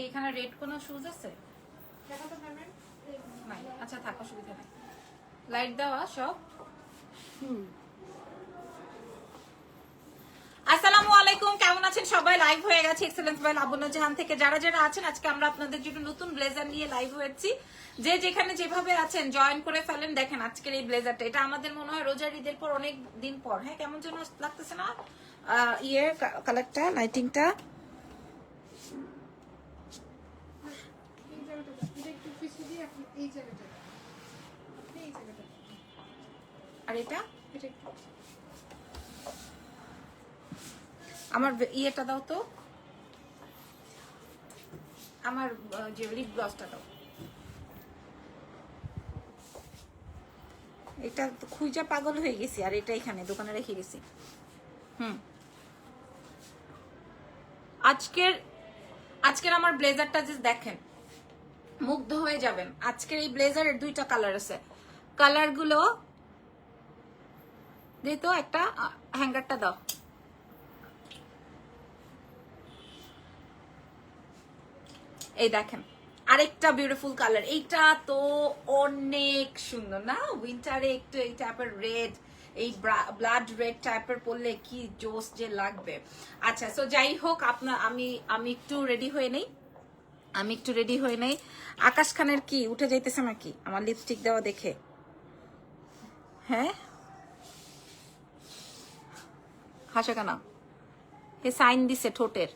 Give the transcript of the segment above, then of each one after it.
এইখানে রেড কোনো শুজ আছে? নাই, আচ্ছা থাক, অসুবিধা নাই। লাইট দেওয়া সব। আসসালামু আলাইকুম, কেমন আছেন সবাই? লাইভ হয়ে গেছে এক্সেলেন্স বাই লাবণ্য জাহান থেকে। যারা যারা আছেন, আজকে আমরা আপনাদের জন্য নতুন ব্লেজার নিয়ে লাইভ হয়েছি। যে যেখানে যেভাবে আছেন জয়েন করে ফেলেন। দেখেন আজকের এই ব্লেজারটা, এটা আমাদের মনে হয় রোজার ঈদের পর অনেক দিন পর। হ্যাঁ, কেমন যেন লাগতেছে না ইয়ে কালারটা, লাইটিংটা। আর এটা আমার ইয়েটা দাও তো, আমার যে লিপ গ্লসটা দাও। এটা খুঁজা পাগল হয়ে গেছি, আর এটা এখানে দোকানে রেখে গেছি। আজকের আমার ব্লেজারটা যে দেখেন, মুগ্ধ হয়ে যাবেন। আজকের এই ব্লেজারের দুইটা কালার আছে। কালারগুলো দে তো, একটা হ্যাঙ্গারটা দাও। এই দেখেন আরেকটা বিউটিফুল কালার। এইটা তো অনেক সুন্দর না? উইন্টারে একটু এই টাইপের রেড, এই ব্লাড রেড টাইপের পরলে কি জোস যে লাগবে। আচ্ছা, সো যাই হোক, আমি একটু রেডি হয়ে নেই। আকাশ খানের কি উঠে যাইতেছে নাকি আমার লিপস্টিক দেওয়া দেখে? হ্যাঁ, হাসে কেন? হে সাইন দিছে ঠোঁটের।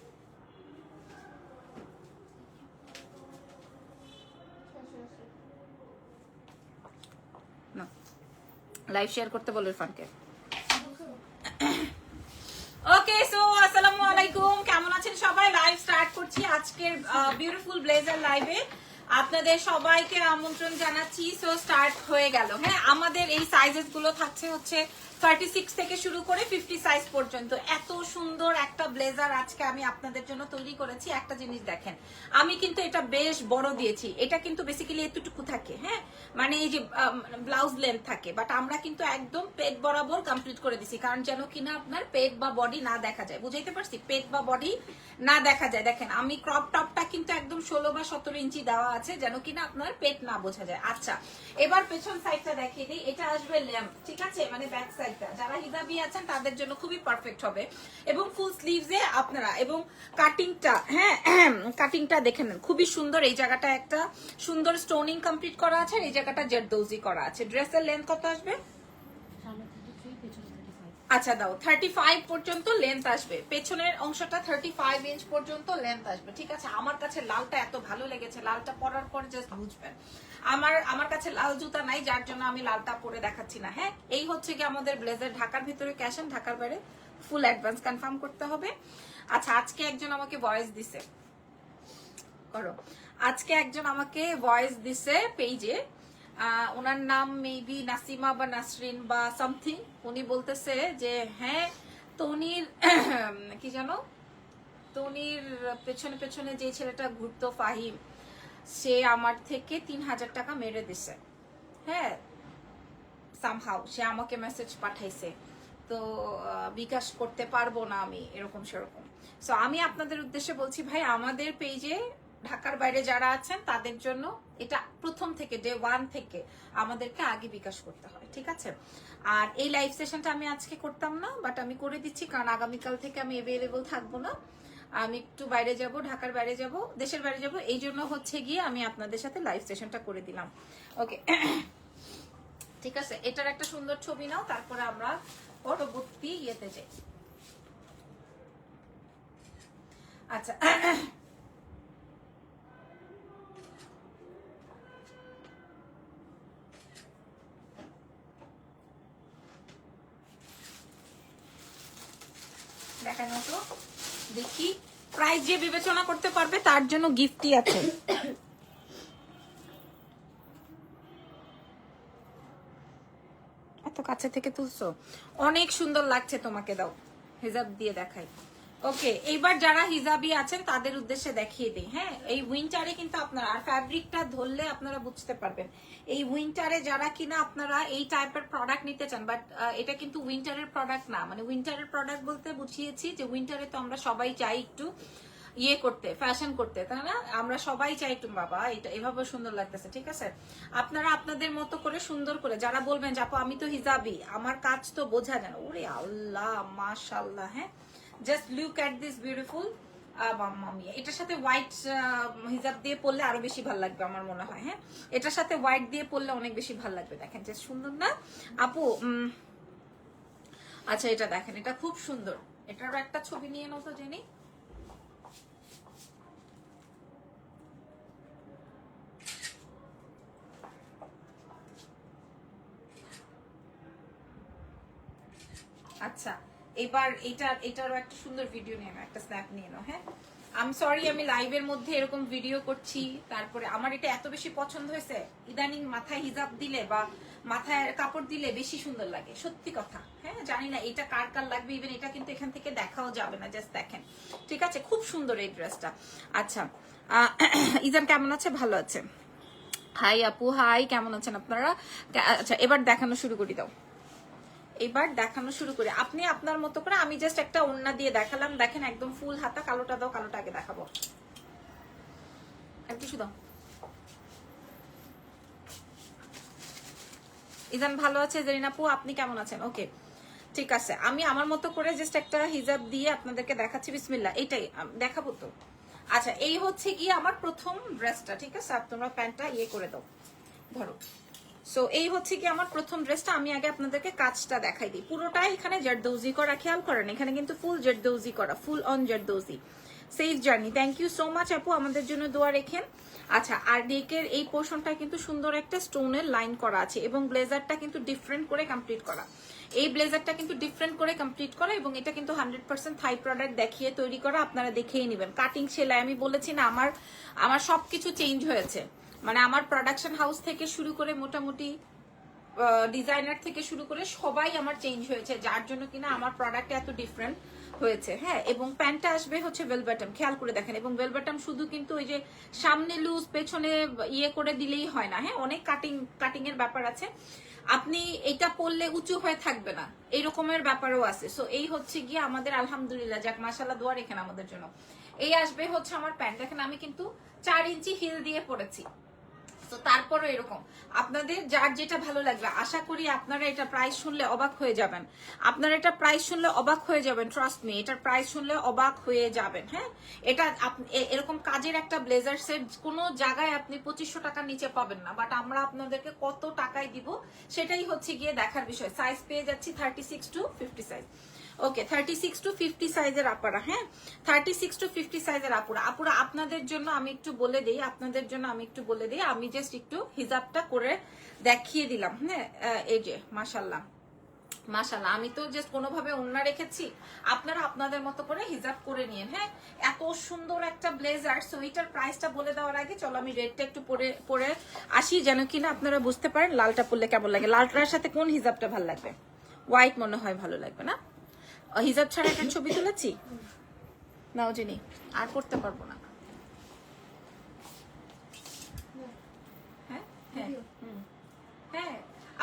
লাইভ শেয়ার করতে বলো ইরফানকে। ওকে, সো আসসালামু আলাইকুম, কেমন আছেন সবাই? লাইভ স্টার্ট করছি আজকের বিউটিফুল ব্লেজার লাইভে। আপনাদের সবাইকে আমন্ত্রণ জানাচ্ছি। সো স্টার্ট হয়ে গেল। হ্যাঁ, আমাদের এই সাইজেস গুলো থাকছে হচ্ছে 36 থেকে শুরু করে 50 সাইজ পর্যন্ত। এত সুন্দর একটা ব্লেজার আজকে আমি আপনাদের জন্য তৈরি করেছি। একটা জিনিস দেখেন, আমি কিন্তু এটা বেশ বড় দিয়েছি। এটা কিন্তু বেসিক্যালি এতটুকু থাকে, হ্যাঁ, মানে এই যে ব্লাউজ লেন্থ থাকে, বাট আমরা কিন্তু একদম পেট বরাবর কমপ্লিট করে দিছি, কারণ যেন কিনা আপনার পেট বা বডি না দেখা যায়। বুঝাইতে পারছি? পেট বা বডি না দেখা যায়। দেখেন আমি ক্রপ টপটা কিন্তু একদম 16 বা 17 ইঞ্চি দেওয়া আছে, যেন কিনা আপনার পেট না বোঝা যায়। আচ্ছা, এবার পেছন সাইডটা দেখিয়ে দিই। এটা আসবে ল্যাম্প, ঠিক আছে, মানে ব্যাক সাইডটা যারা হিজাবি আছেন তাদের জন্য খুবই পারফেক্ট হবে। এবং ফুল স্লিভসে আপনারা, এবং কাটিংটা, হ্যাঁ কাটিংটা দেখে নেন, খুবই সুন্দর। এই জায়গাটা একটা সুন্দর স্টোনিং কমপ্লিট করা আছে, আর এই জায়গাটা জেরদৌজি করা আছে। ড্রেসের লেন্থ কত আসবে? আচ্ছা দাও, 35 পর্যন্ত লেন্থ আসবে। পেছনের অংশটা 35 ইঞ্চ পর্যন্ত লেন্থ আসবে, ঠিক আছে। আমার কাছে লালটা এত ভালো লেগেছে, লালটা পরার পর জাস্ট বুঝবেন। আমার কাছে লাল জুতা নাই, যার জন্য আমি লালটা পরে দেখাচ্ছি না। হ্যাঁ, এই হচ্ছে কি আমাদের ব্লেজার। ঢাকার ভিতরে ক্যাশ অন, ঢাকার বাইরে ফুল অ্যাডভান্স কনফার্ম করতে হবে। আচ্ছা, আজকে একজন আমাকে ভয়েস দিছে, করো। আজকে একজন আমাকে ভয়েস দিছে পেজে, ওনার নাম মেবি নাসিমা বা নাসরিন বা সামথিং। উনি বলতেছে যে হ্যাঁ, তনির কি জানো, তনির পেছনে পেছনে যে ছেলেটা ঘুরতো ফাহিম, সে আমার থেকে 3000 টাকা মেরে দিছে। হ্যাঁ, সামহাউ সে আমাকে মেসেজ পাঠাইছে, তো বিকাশ করতে পারবো না আমি, এরকম সেরকম। সো আমি আপনাদের উদ্দেশ্যে বলছি, ভাই আমাদের পেজে ঢাকার বাইরে যারা আছেন তাদের জন্য এটা প্রথম থেকে, ডে 1 থেকে আমাদেরকে আগে বিকাশ করতে হয়, ঠিক আছে। আর এই লাইভ সেশনটা আমি আজকে করতাম না, বাট আমি করে দিচ্ছি, কারণ আগামীকাল থেকে আমি অ্যাভেলেবল থাকবো না। আমি একটু বাইরে যাব, ঢাকার বাইরে যাব, দেশের বাইরে যাব, এই জন্য হচ্ছে গিয়ে আমি আপনাদের সাথে লাইভ সেশনটা করে দিলাম। ওকে, ঠিক আছে। এটার একটা সুন্দর ছবি নাও, তারপরে আমরা পরবর্তী ইয়েতে যাই। আচ্ছা, দেখানো তো দেখি। প্রাইস যে বিবেচনা করতে পারবে তার জন্য গিফটই আছে। এত কাছে থেকে তুলছো, অনেক সুন্দর লাগছে তোমাকে। দাও হিজাব দিয়ে দেখাই। ওকে, এইবার যারা হিজাবি আছেন তাদের উদ্দেশ্যে দেখিয়ে দিই। হ্যাঁ, এই উইন্টারে কিন্তু আপনারা, আর ফ্যাব্রিকটা ধরলে আপনারা বুঝতে পারবেন, এই উইন্টারে যারা কিনা আপনারা এই টাইপের প্রোডাক্ট নিতে চান, বাট এটা কিন্তু উইন্টারের প্রোডাক্ট না। মানে উইন্টারের প্রোডাক্ট বলতে বুঝিয়েছি যে উইন্টারে তো আমরা সবাই চাই একটু ইয়ে করতে, ফ্যাশন করতে, তাই না? আমরা সবাই চাই একটু বাবা এটা এভাবে সুন্দর লাগতেছে, ঠিক আছে? আপনারা আপনাদের মতো করে সুন্দর করে, যারা বলবেন যে আপু আমি তো হিজাবি, আমার কাজ তো বোঝা যায় না, ওরে আল্লাহ মাশাআল্লাহ। হ্যাঁ, just look at this beautiful. এটার সাথে হোয়াইট হিজাব দিয়ে পরলে আরো বেশি ভালো লাগবে আমার মনে হয়। হ্যাঁ, এটার সাথে হোয়াইট দিয়ে পরলে অনেক বেশি ভালো লাগবে। দেখেন যে সুন্দর না আপু? আচ্ছা এটা দেখেন, এটা খুব সুন্দর। এটারও একটা ছবি নিয়ে নাও তো জেনি। আচ্ছা এবার এটারও একটা সুন্দর ভিডিও নিয়ে নাও, একটা স্ন্যাপ নিয়ে নাও। হ্যাঁ, আমি সরি আমি লাইভের মধ্যে এরকম ভিডিও করছি, তারপরে আমার এটা এত বেশি পছন্দ হয়েছে, ইদানিং মাথায় হিজাব দিলে বা মাথায় কাপড় দিলে বেশি সুন্দর লাগে, সত্যি কথা। হ্যাঁ, জানি না এটা কার কার লাগবে, ইভেন এটা কিন্তু এখান থেকে দেখাও যাবে না, জাস্ট দেখেন, ঠিক আছে? খুব সুন্দর এই ড্রেসটা। আচ্ছা ইজান কেমন আছে? ভালো আছে। হাই আপু, হাই, কেমন আছেন আপনারা? আচ্ছা এবার দেখানো শুরু করি দাও, এবার দেখানো শুরু করি। আপনি আপনার মতো করে, আমি জাস্ট একটা ওড়না দিয়ে দেখালাম, দেখেন একদম ফুল হাতা। কালোটা দাও, কালোটা আগে দেখাবো। আর কিছু দাও। ইজান ভালো আছে, জেরিন আপু আপনি কেমন আছেন? ওকে ঠিক আছে, আমি আমার মতো করে জাস্ট একটা হিজাব দিয়ে আপনাদেরকে দেখাচ্ছি। বিসমিল্লাহ, এইটাই দেখাবো তো। আচ্ছা এই হচ্ছে কি আমার প্রথম ড্রেসটা, ঠিক আছে? তোমরা প্যান্টটা ইয়ে করে দাও, ধরো। সো এই হচ্ছে কি আমার প্রথম ড্রেসটা। আমি আগে আপনাদেরকে কাজটা দেখাই দিই। পুরোটাই এখানে জেরদৌজি করা, খেয়াল করেন এখানে কিন্তু ফুল জেরদৌজি করা, full on zardozi. Safe journey, thank you so much আপু, আমাদের জন্য দোয়া রেখেন। আচ্ছা আর নেকের এই পোর্শনটা কিন্তু সুন্দর একটা স্টোনের লাইন করা আছে, এবং ব্লেজারটা কিন্তু ডিফারেন্ট করে কমপ্লিট করা। এই ব্লেজারটা কিন্তু ডিফারেন্ট করে কমপ্লিট করা, এবং এটা কিন্তু 100% থাই প্রোডাক্ট দেখিয়ে তৈরি করা, আপনারা দেখেই নেবেন। কাটিং সেলাই, আমি বলেছি না আমার সবকিছু চেঞ্জ হয়েছে, মানে আমার প্রোডাকশন হাউস থেকে শুরু করে মোটামুটি ডিজাইনার থেকে শুরু করে সবাই আমার চেঞ্জ হয়েছে, যার জন্য কিনা আমার প্রোডাক্ট এত ডিফারেন্ট হয়েছে। হ্যাঁ, এবং প্যান্টটা আসবে হচ্ছে ভেলভেটম, খেয়াল করে দেখেন। এবং ভেলভেটম শুধু কিন্তু ওই যে সামনে লুজ পেছনে ইয়ে করে দিলেই হয় না, হ্যাঁ, অনেক কাটিং এর ব্যাপার আছে। আপনি এটা পরলে উঁচু হয়ে থাকবে না, এই রকমের ব্যাপারও আছে। সো এই হচ্ছে গিয়ে আমাদের আলহামদুলিল্লাহ, যাক মাশাআল্লাহ, দোয়া রেখেন আমাদের জন্য। এই আসবে হচ্ছে আমার প্যান্ট। দেখেন আমি কিন্তু 4 ইঞ্চি হিল দিয়ে পরেছি। তো তারপরে এরকম আপনাদের যার যেটা ভালো লাগবে, আশা করি আপনারা এটা প্রাইস শুনলে অবাক হয়ে যাবেন। আপনারা এটা প্রাইস শুনলে অবাক হয়ে যাবেন, ট্রাস্ট মি, এটার প্রাইস শুনলে অবাক হয়ে যাবেন। হ্যাঁ, এটা এরকম কাজের একটা ব্লেজার সেট কোনো জায়গায় আপনি 2500 টাকার নিচে পাবেন না, বাট আমরা আপনাদেরকে কত টাকায় দিব সেটাই হচ্ছে গিয়ে দেখার বিষয়। সাইজ পেয়ে যাচ্ছি 36 to 50 সাইজ। ওকে, 36 to 50 সাইজের আপুরা। হ্যাঁ, 36 to 50 সাইজের আপুরা আপনাদের জন্য আমি একটু বলে দিই, আমি জাস্ট একটু হিজাবটা করে দেখিয়ে দিলাম। হ্যাঁ, এই যে মাশাআল্লাহ মাশাআল্লাহ, আমি তো জাস্ট কোনোভাবে ওন্না রেখেছি, আপনারা আপনাদের মতো করে হিজাব করে নিন। হ্যাঁ, এত সুন্দর একটা ব্লেজার। সো এটার প্রাইসটা বলে দেওয়ার আগে চলো আমি রেডটা একটু পরে আসি, যেন কিনা আপনারা বুঝতে পারেন লালটা পরলে কেমন লাগে। লালটার সাথে কোন হিজাবটা ভালো লাগবে? হোয়াইট মনে হয় ভালো লাগবে না? হিজাব ছাড়া একটা ছবি তুলেছি, নাও জিনি, আর করতে পারবো না। হ্যাঁ হ্যাঁ হ্যাঁ,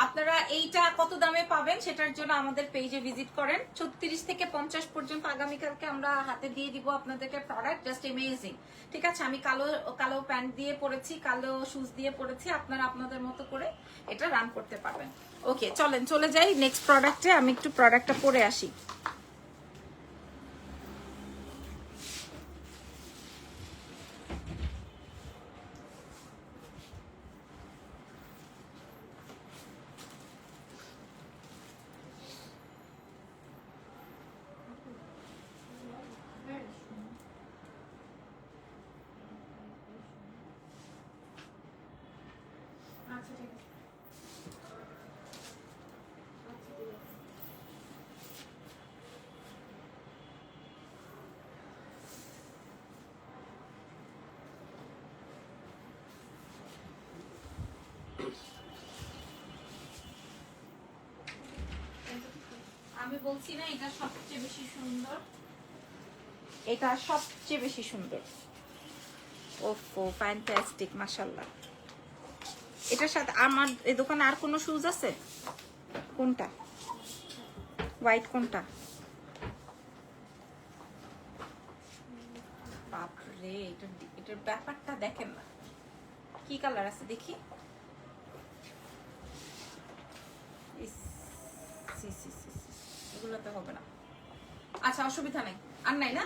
আপনারা এইটা কত দামে পাবেন সেটার জন্য আমাদের পেজে ভিজিট করেন। 36 থেকে 50 পর্যন্ত আগামীকালকে আমরা হাতে দিয়ে দিব আপনাদেরকে প্রোডাক্ট, জাস্ট অ্যামেজিং। ঠিক আছে, আমি কালো প্যান্ট দিয়ে পরেছি, কালো শুজ দিয়ে পরেছি, আপনারা আপনাদের মতো করে এটা রান করতে পারবেন। ওকে চলেন চলে যাই নেক্সট প্রোডাক্টে, আমি একটু প্রোডাক্টটা পরে আসি। আমি বলছি না এটা সবচেয়ে বেশি সুন্দর, এটা সবচেয়ে বেশি সুন্দর। ওফো ফ্যান্টাস্টিক মাশাআল্লাহ। এটার সাথে আমার এই দোকানে আর কোনো শুজ আছে? কোনটা হোয়াইট, কোনটা? বাবা বাপরে, এটার ব্যাপারটা দেখেন না, কি কালার আছে দেখি। এগুলোতে হবে না, আচ্ছা অসুবিধা নাই, আর নাই না।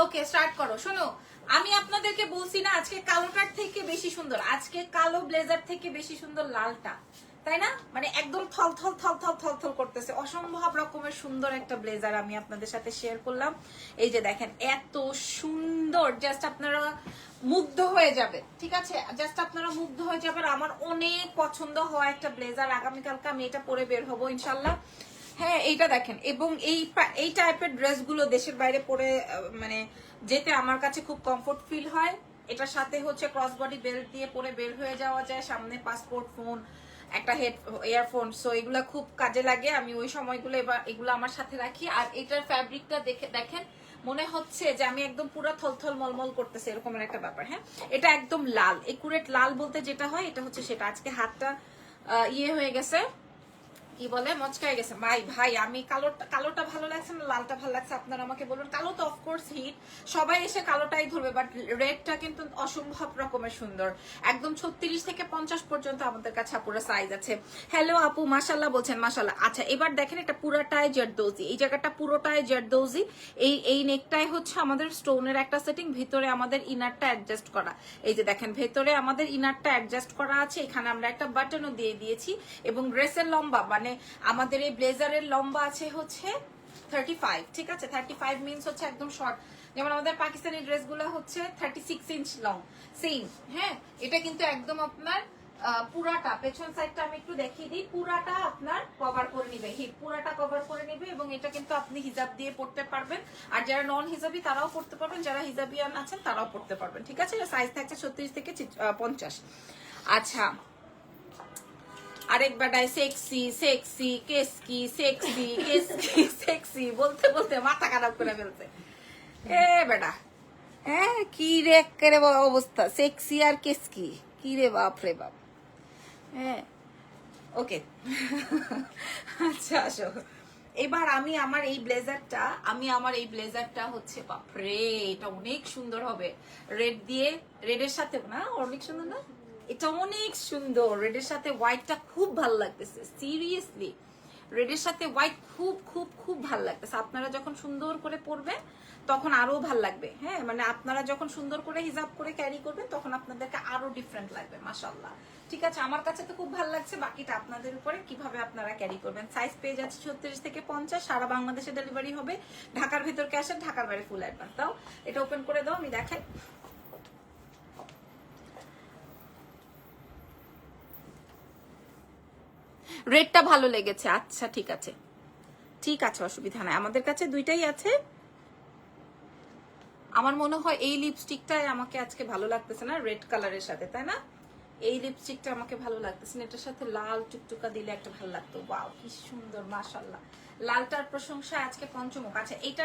ওকে স্টার্ট করো। শোনো, আমি আপনাদেরকে বলছি না আজকে কালোটার থেকে বেশি সুন্দর, আজকে কালো ব্লেজার থেকে বেশি সুন্দর লালটা, তাই না? মানে একদম থল থল থল থল থল থল করতেছে, অসম্ভব রকমের সুন্দর একটা ব্লেজার আমি আপনাদের সাথে শেয়ার করলাম। এই যে দেখেন এত সুন্দর, জাস্ট আপনারা মুগ্ধ হয়ে যাবে, ঠিক আছে? জাস্ট আপনারা মুগ্ধ হয়ে যাবেন। আমার অনেক পছন্দ হওয়া একটা ব্লেজার, আগামীকালকে আমি এটা পরে বের হবো ইনশাল্লাহ। হ্যাঁ এইটা দেখেন, এবং এই টাইপের ড্রেসগুলো দেশের বাইরে পরে মানে যেতে আমার কাছে খুব কমফোর্ট ফিল হয়। এটার সাথে হচ্ছে ক্রস বডি বেল্ট দিয়ে পরে বের হয়ে যাওয়া যায়, সামনে পাসপোর্ট, ফোন, একটা ইয়ারফোন, সো এগুলা খুব কাজে লাগে। আমি ওই সময়গুলো এগুলো আমার সাথে রাখি। আর এটার ফ্যাব্রিকটা দেখেন, মনে হচ্ছে যে আমি একদম পুরো থলথল মলমল করতেছে এরকমের একটা ব্যাপার। হ্যাঁ, এটা একদম লাল, একুরেট লাল বলতে যেটা হয় এটা হচ্ছে সেটা। আজকে হাতটা ইয়ে হয়ে গেছে, কি বলে, মচকায় গেছে। ভাই আমি কালোটা ভালো লাগছে না লালটা ভালো লাগছে, আপনারা আমাকে বলুন। কালো তো অফকোর্স হিট, সবাই এসে কালোটাই ধরবে, বাট রেডটা কিন্তু অসম্ভব রকমের সুন্দর। একদম 36 থেকে 50 পর্যন্ত আমাদের কাছে পুরো সাইজ আছে। হ্যালো আপু, মাশাল্লাহ বলছেন, মাশাল্লাহ। আচ্ছা এবার দেখেন, এটা পুরোটাই জারদৌজি, এই জায়গাটা পুরোটাই জারদৌজি। এই নেকটাই হচ্ছে আমাদের স্টোনের একটা সেটিং, ভিতরে আমাদের ইনারটা অ্যাডজাস্ট করা। এই যে দেখেন, ভেতরে আমাদের ইনারটা অ্যাডজাস্ট করা আছে, এখানে আমরা একটা বাটনও দিয়ে দিয়েছি। এবং ড্রেসের লম্বা, মানে আমাদের এই ব্লেজারের লম্বা আছে হচ্ছে 35, ঠিক আছে? 35 মিনস হচ্ছে একদম শর্ট, যেমন আমাদের পাকিস্তানি ড্রেসগুলো হচ্ছে 36 ইঞ্চ লং, সেম। হ্যাঁ, এটা কিন্তু একদম আপনার পুরাটা, পেছন সাইডটা আমি একটু দেখিয়ে দিই, পুরাটা আপনার কভার করে নিবে, হিপ পুরাটা কভার করে নিবে। এবং এটা কিন্তু আপনি হিজাব দিয়ে পড়তে পারবেন, আর যারা নন হিজাবি তারাও পড়তে পারবেন, যারা হিজাবিয়ান আছেন তারাও পড়তে পারবেন, ঠিক আছে? সাইজ থাকছে 36 থেকে 50। আচ্ছা, আরেক বেটায় সেক্সি সেক্সি কেসকি সেক্সি কেসকি সেক্সি বলতে বলতে মাথা খারাপ করে ফেলছে এ বেটা। হ্যাঁ, কি রে করে অবস্থা, সেক্সি আর কেসকি, কি রে বাপ রে বাপ। হ্যাঁ, ওকে। আচ্ছা আসো, এবার আমি আমার এই ব্লেজারটা হচ্ছে, বাপরে এটা অনেক সুন্দর হবে রেড দিয়ে, রেডের সাথে না, অনেক সুন্দর না? এটা অনেক সুন্দর, রেডের সাথে হোয়াইটটা খুব ভালো লাগতেছে, সিরিয়াসলি রেডের সাথে হোয়াইট খুব খুব খুব ভালো লাগতেছে। আপনারা যখন সুন্দর করে পরবেন তখন আরো ভাল লাগবে। হ্যাঁ, মানে আপনারা যখন সুন্দর করে হিজাব করে ক্যারি করবেন তখন আপনাদেরকে আরো ডিফারেন্ট লাগবে, মাশাআল্লাহ। ঠিক আছে, আমার কাছে তো খুব ভালো লাগছে, বাকিটা আপনাদের উপরে কিভাবে আপনারা ক্যারি করবেন। সাইজ পেয়ে যাচ্ছে 36 থেকে 50, সারা বাংলাদেশে ডেলিভারি হবে। ঢাকার ভিতর ক্যাশ, ঢাকার বাইরে ফুল অ্যাডভান্স। দাও, এটা ওপেন করে দাও, আমি দেখাই। রেডটা ভালো লেগেছে, আচ্ছা ঠিক আছে, ঠিক আছে, অসুবিধা নাই, আমাদের কাছে দুইটাই আছে। আমার মনে হয় এই লিপস্টিকটাই আমাকে আজকে ভালো লাগতেছে না রেড কালারের সাথে, তাই না? এই লিপস্টিকটা আমাকে ভালো লাগতেছে না, এটার সাথে লাল টুকটুকা দিলে একটা ভালো লাগতো। ওয়াও, কি সুন্দর, মাশাআল্লাহ। লালটার প্রশংসা আজকে পঞ্চমুখ। আচ্ছা, এটা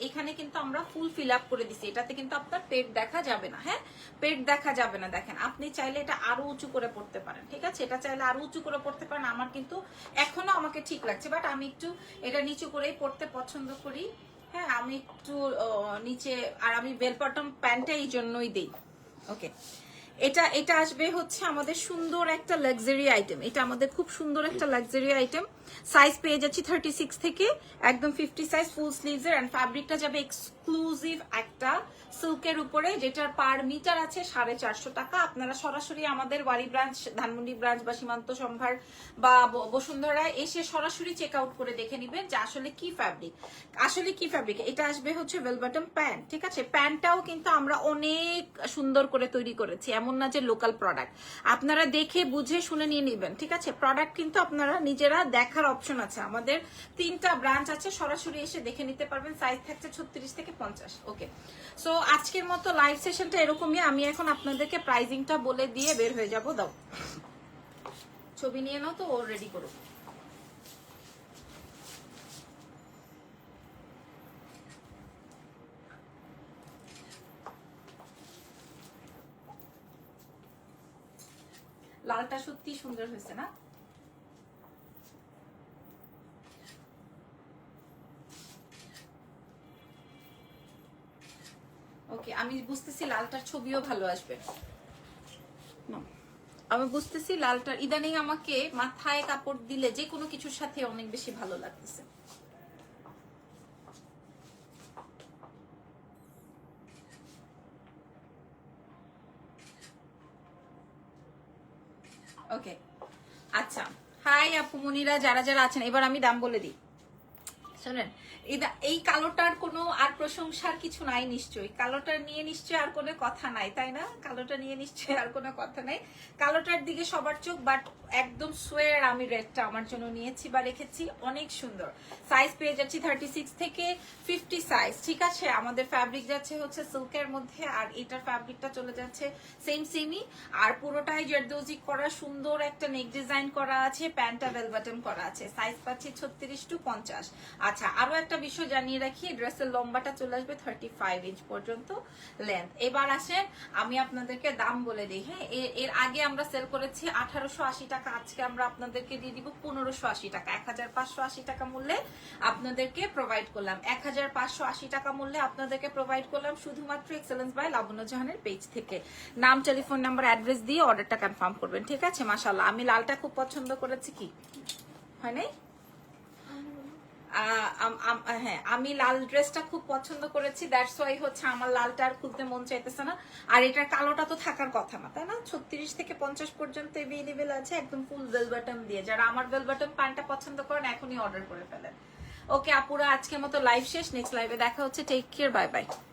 এখানে কিন্তু আমরা ফুল ফিল আপ করে দিছি, এটাতে কিন্তু আপনার পেট দেখা যাবে না। হ্যাঁ, পেট দেখা যাবে না। দেখেন, আপনি চাইলে এটা আরো উঁচু করে পড়তে পারেন, ঠিক আছে? এটা চাইলে আরো উঁচু করে পড়তে পারেন। আমার কিন্তু এখনো আমাকে ঠিক লাগছে, বাট আমি একটু এটা নিচু করেই পড়তে পছন্দ করি। হ্যাঁ, আমি একটু নিচে, আর আমি বেল বটম প্যান্টটা এই জন্যই দিই। ওকে, এটা আসবে হচ্ছে আমাদের সুন্দর একটা লাক্সারি আইটেম, এটা আমাদের খুব সুন্দর একটা লাক্সারি আইটেম। সাইজ পেয়ে যাচ্ছি 36 থেকে একদম 50 সাইজ, ফুল স্লিভস এর, এন্ড ফ্যাব্রিকটা যাবে এক্সক্লুসিভ একটা সিল্কের উপরে, যেটার পার মিটার আছে 450 টাকা। আপনারা সরাসরি আমাদের ওয়ারি ব্রাঞ্চ, ধানমন্ডি ব্রাঞ্চ বা সীমান্ত সম্ভার বা বসুন্ধরা এসে সরাসরি চেক আউট করে দেখে নিবেন যে আসলে কি ফ্যাব্রিক। এটা আসবে হচ্ছে বেল বটম প্যান্ট, ঠিক আছে? প্যান্টটাও কিন্তু আমরা অনেক সুন্দর করে তৈরি করেছি, এমন না যে লোকাল প্রোডাক্ট। আপনারা দেখে বুঝে শুনে নিয়ে নিবেন, ঠিক আছে? প্রোডাক্ট কিন্তু আপনারা নিজেরা দেখার অপশন আছে, আমাদের 3টা ব্রাঞ্চ আছে, সরাসরি এসে দেখে নিতে পারবেন। সাইজ থাকছে 36 থেকে 50। ওকে, সো আজকের মতো লাইভ সেশনটা এরকমই। আমি এখন আপনাদেরকে প্রাইজিংটা বলে দিয়ে বের হয়ে যাব। দাও, ছবি নিয়ে নাও তো, ও রেডি করো। লালটা সত্যি সুন্দর হয়েছে না? ওকে, আমি বুঝতেছি লালটার ছবিও ভালো আসবে। No, আমি বুঝতেছি লালটার ইদানিং আমাকে মাথায় কাপড় দিলে যে কোনো কিছুর সাথে অনেক বেশি ভালো লাগতেছে। ওকে, আচ্ছা, হাই আপু মনিরা, যারা যারা আছেন, এবার আমি দাম বলে দিই। শোনেন, এই কালোটার কোনো আর প্রশংসার কিছু নাই নিশ্চয়ই, কালোটার নিয়ে নিশ্চয়ই আর কোনো কথা নাই, তাই না? কালোটা নিয়ে নিশ্চয়ই আর কোনো কথা নাই। কালোটার দিকে সবার চোখ, বাট একদম সোয়ার আমি রেডটা আমার জন্য নিয়েছি বা রেখেছি, অনেক সুন্দর। সাইজ পেয়ে যাচ্ছি 36 থেকে 50 সাইজ, ঠিক আছে? আমাদের ফ্যাব্রিক যাচ্ছে হচ্ছে সিল্কের মধ্যে, আর এটার ফ্যাব্রিকটা চলে যাচ্ছে সেমই, আর পুরোটাই জারদৌজি করা, সুন্দর একটা নেক ডিজাইন করা আছে, প্যান্টটা বেল বাটন করা আছে। সাইজ পাচ্ছি 36 টু 50। আচ্ছা, আরো একটা বিষয় জানিয়ে রাখি, ড্রেসের লম্বাটা চলে আসবে 35 ইঞ্চ পর্যন্ত লেন্থ। এবার আসেন আমি আপনাদেরকে দাম বলে দিই। হ্যাঁ, এর আগে আমরা সেল করেছি 1880 টাকা, আজকে আমরা আপনাদেরকে দিয়ে দিব 1580 টাকা। 1580 টাকা মূল্যে আপনাদেরকে প্রোভাইড করলাম, 1580 টাকা মূল্যে আপনাদেরকে প্রোভাইড করলাম শুধুমাত্র এক্সেলেন্স বাই লাবণ্য জাহানের পেজ থেকে। নাম, টেলিফোন নাম্বার, অ্যাড্রেস দিয়ে অর্ডারটা কনফার্ম করবেন, ঠিক আছে? মাশাআল্লাহ, আমি লালটা খুব পছন্দ করেছি। কি হয় নাই? হ্যাঁ, আমি লাল ড্রেসটা খুব পছন্দ করেছি, দ্যাটস ওয়াই হচ্ছে আমার লালটা আর খুলতে মন চাইতেছে না। আর এটার কালোটা তো থাকার কথা না, তাই না? 36 থেকে 50 পর্যন্ত এভেলেবেল আছে, একদম ফুল বেল বাটন দিয়ে। যারা আমার বেল বাটন প্যান্টটা পছন্দ করেন এখনই অর্ডার করে ফেলেন। ওকে আপুরা, আজকের মতো লাইভ শেষ, নেক্সট লাইভে দেখা হচ্ছে। Take care, bye by.